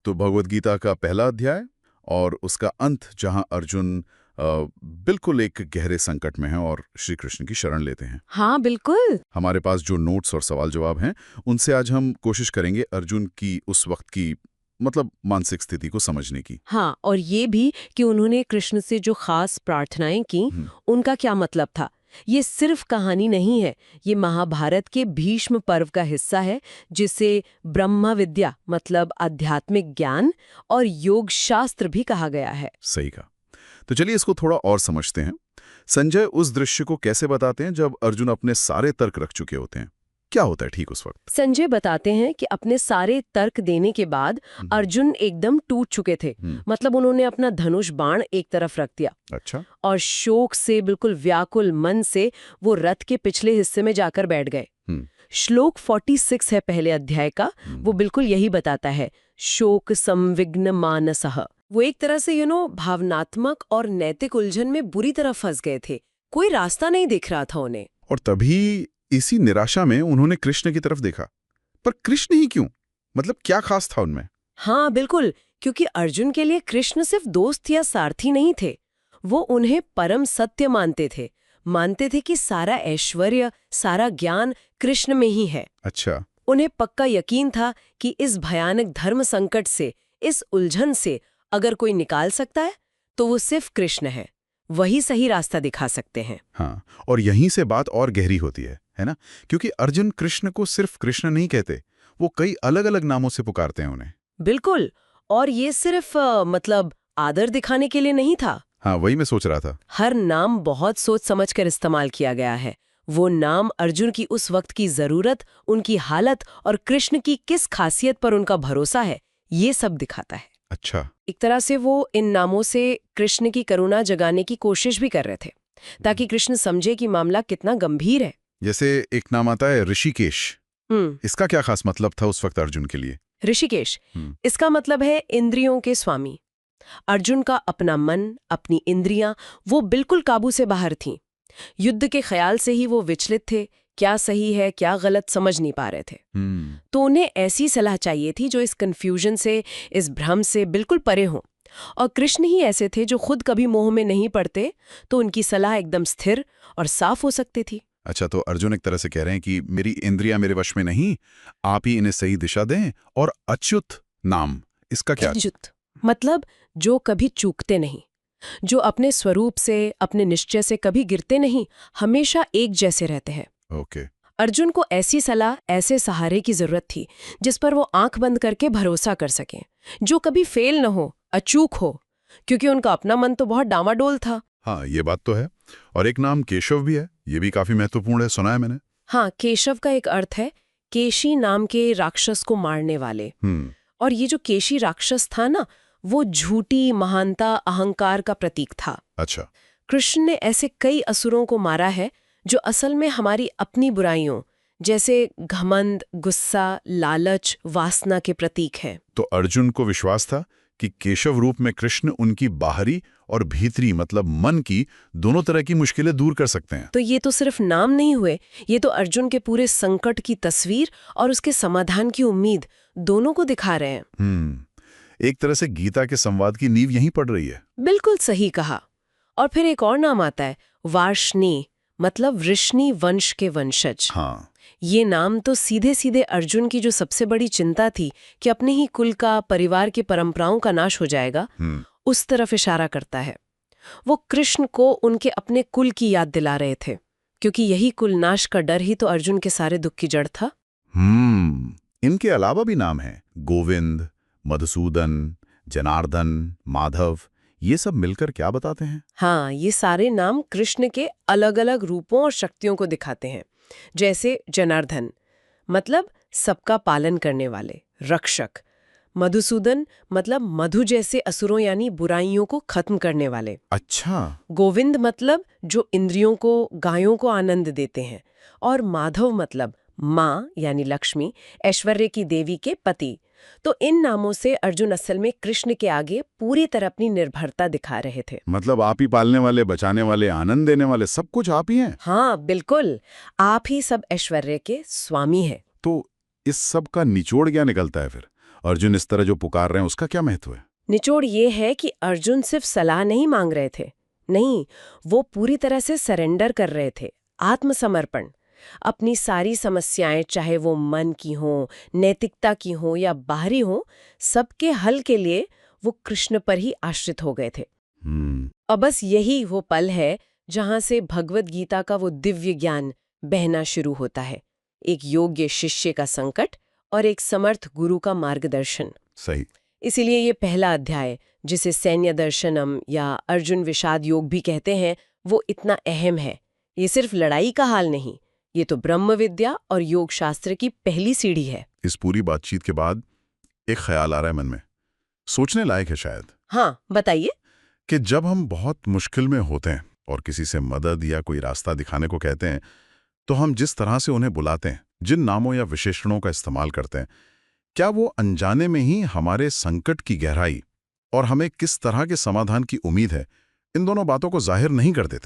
तो भगवद गीता का पहला अध्याय और उसका अंत, जहां अर्जुन बिल्कुल एक गहरे संकट में है और श्री कृष्ण की शरण लेते हैं। हाँ बिल्कुल। हमारे पास जो नोट्स और सवाल जवाब हैं, उनसे आज हम कोशिश करेंगे अर्जुन की उस वक्त की मतलब मानसिक स्थिति को समझने की। हाँ, और ये भी कि उन्होंने कृष्ण से जो खास प्रार्थनाएं की, उनका क्या मतलब था। ये सिर्फ कहानी नहीं है, ये महाभारत के भीष्म पर्व का हिस्सा है, जिसे ब्रह्म विद्या मतलब आध्यात्मिक ज्ञान और योग शास्त्र भी कहा गया है। सही कहा। तो चलिए इसको थोड़ा और समझते हैं। संजय उस दृश्य को कैसे बताते हैं जब अर्जुन अपने सारे तर्क रख चुके होते हैं? क्या होता है ठीक उस वक्त? संजय बताते हैं कि अपने सारे तर्क देने के बाद अर्जुन एकदम टूट चुके थे। मतलब उन्होंने अपना धनुष बाण एक तरफ रख दिया। अच्छा। और शोक से बिल्कुल व्याकुल मन से वो रथ के पिछले हिस्से में जाकर बैठ गए। श्लोक 46 है पहले अध्याय का, वो बिल्कुल यही बताता है, शोक संविग्न मानसः। वो एक तरह से भावनात्मक और नैतिक उलझन में बुरी तरह फंस गए थे। कोई रास्ता नहीं दिख रहा था उन्हें। और तभी इसी निराशा में उन्होंने कृष्ण की तरफ देखा। पर कृष्ण ही क्यों? मतलब क्या खास था उनमें? हाँ बिल्कुल, क्योंकि अर्जुन के लिए कृष्ण सिर्फ दोस्त या सारथी नहीं थे, वो उन्हें परम सत्य मानते थे। मानते थे कि सारा ऐश्वर्य, सारा ज्ञान कृष्ण में ही है। अच्छा। उन्हें पक्का यकीन था कि इस भयानक धर्म संकट से, इस उलझन से अगर कोई निकाल सकता है तो वो सिर्फ कृष्ण है। वही सही रास्ता दिखा सकते हैं। हाँ, और यहीं से बात और गहरी होती है ना? क्योंकि अर्जुन कृष्ण को सिर्फ कृष्ण नहीं कहते, वो कई अलग अलग नामों से पुकारते हैं उन्हें। बिल्कुल। और ये सिर्फ मतलब आदर दिखाने के लिए नहीं था। हाँ, वही मैं सोच रहा था। हर नाम बहुत सोच समझ कर इस्तेमाल किया गया है। वो नाम अर्जुन की उस वक्त की जरूरत, उनकी हालत और कृष्ण की किस खासियत पर उनका भरोसा है, ये सब दिखाता है। अच्छा। एक तरह से वो इन नामों से कृष्ण की करुणा जगाने की कोशिश भी कर रहे थे, ताकि कृष्ण समझे कि मामला कितना गंभीर है। जैसे एक नाम आता है ऋषिकेश। इसका क्या खास मतलब था उस वक्त अर्जुन के लिए? ऋषिकेश, इसका मतलब है इंद्रियों के स्वामी। अर्जुन का अपना मन, अपनी इंद्रियां, वो बिल्कुल काबू से बाहर थीं। युद्ध के ख्याल से ही वो विचलित थे, क्या सही है क्या गलत समझ नहीं पा रहे थे। तो उन्हें ऐसी सलाह चाहिए थी जो इस कंफ्यूजन से, इस भ्रम से बिल्कुल परे हो। और कृष्ण ही ऐसे थे जो खुद कभी मोह में नहीं पड़ते, तो उनकी सलाह एकदम स्थिर और साफ हो सकती थी। अच्छा, तो अर्जुन एक तरह से कह रहे हैं कि मेरी इंद्रियां मेरे वश में नहीं, आप ही इन्हें सही दिशा दें। और अच्युत नाम, इसका क्या? अच्युत मतलब जो कभी चूकते नहीं, जो अपने स्वरूप से, अपने निश्चय से कभी गिरते नहीं, हमेशा एक जैसे रहते हैं। ओके। अर्जुन को ऐसी सलाह, ऐसे सहारे की जरूरत थी जिस पर वो आंख बंद करके भरोसा कर सकें, जो कभी फेल न हो, अचूक हो, क्योंकि उनका अपना मन तो बहुत डामाडोल था। हाँ, ये बात तो है। और एक नाम केशव भी है, ये भी काफी महत्वपूर्ण है, सुना है मैंने। हाँ, केशव का एक अर्थ है केशी नाम के राक्षस को मारने वाले। और ये जो केशी राक्षस था ना, वो झूठी महानता, अहंकार का प्रतीक था। अच्छा। कृष्ण ने ऐसे कई असुरों को मारा है जो असल में हमारी अपनी बुराइयों, जैसे घमंड, गुस्सा, लालच, वासना के प्रतीक हैं। तो अर्जुन को विश्वास था कि केशव रूप में कृष्ण उनकी बाहरी और भीतरी मतलब मन की दोनों तरह की मुश्किलें दूर कर सकते हैं। तो ये तो सिर्फ नाम नहीं हुए, ये तो अर्जुन के पूरे संकट की तस्वीर और उसके समाधान की उम्मीद दोनों को दिखा रहे हैं। एक तरह से गीता के संवाद की नींव यहीं पड़ रही है। बिल्कुल सही कहा। और फिर एक और नाम आता है वार्ष्णी, मतलब वृष्णि वंश के वंशज। हाँ। ये नाम तो सीधे सीधे अर्जुन की जो सबसे बड़ी चिंता थी कि अपने ही कुल का, परिवार की परंपराओं का नाश हो जाएगा, उस तरफ इशारा करता है। वो कृष्ण को उनके अपने कुल की याद दिला रहे थे, क्योंकि यही कुल नाश का डर ही तो अर्जुन के सारे दुख की जड़ था। इनके अलावा भी नाम है गोविंद, मधुसूदन, जनार्दन, माधव। ये सब मिलकर क्या बताते हैं? हाँ, ये सारे नाम कृष्ण के अलग अलग रूपों और शक्तियों को दिखाते हैं। जैसे जनार्दन मतलब सबका पालन करने वाले, रक्षक। मधुसूदन मतलब मधु जैसे असुरों यानी बुराइयों को खत्म करने वाले। अच्छा। गोविंद मतलब जो इंद्रियों को, गायों को आनंद देते हैं। और माधव मतलब माँ यानी लक्ष्मी, ऐश्वर्य की देवी के पति। तो इन नामों से अर्जुन असल में कृष्ण के आगे पूरी तरह अपनी निर्भरता दिखा रहे थे। मतलब आप ही पालने वाले, बचाने वाले, आनंद देने वाले, सब कुछ आप ही हैं। हाँ बिल्कुल, आप ही सब ऐश्वर्य के स्वामी हैं। तो इस सब का निचोड़ क्या निकलता है फिर? अर्जुन इस तरह जो पुकार रहे हैं उसका क्या महत्व है? निचोड़ ये है कि अर्जुन सिर्फ सलाह नहीं मांग रहे थे। नहीं, वो पूरी तरह से सरेंडर कर रहे थे, आत्मसमर्पण। अपनी सारी समस्याएं, चाहे वो मन की हों, नैतिकता की हों या बाहरी हों, सबके हल के लिए वो कृष्ण पर ही आश्रित हो गए थे। और बस यही वो पल है जहां से भगवत गीता का वो दिव्य ज्ञान बहना शुरू होता है। एक योग्य शिष्य का संकट और एक समर्थ गुरु का मार्गदर्शन। सही। इसीलिए ये पहला अध्याय, जिसे सैन्य दर्शनम या अर्जुन विषाद योग भी कहते हैं, वो इतना अहम है। ये सिर्फ लड़ाई का हाल नहीं, ये तो ब्रह्म विद्या और योग शास्त्र की पहली सीढ़ी है। इस पूरी बातचीत के बाद एक ख्याल आ रहा है मन में, सोचने लायक है शायद। हाँ, बताइए। कि जब हम बहुत मुश्किल में होते हैं और किसी से मदद या कोई रास्ता दिखाने को कहते हैं, तो हम जिस तरह से उन्हें बुलाते हैं, जिन नामों या विशेषणों का इस्तेमाल करते हैं, क्या वो अनजाने में ही हमारे संकट की गहराई और हमें किस तरह के समाधान की उम्मीद है, इन दोनों बातों को जाहिर नहीं कर देते?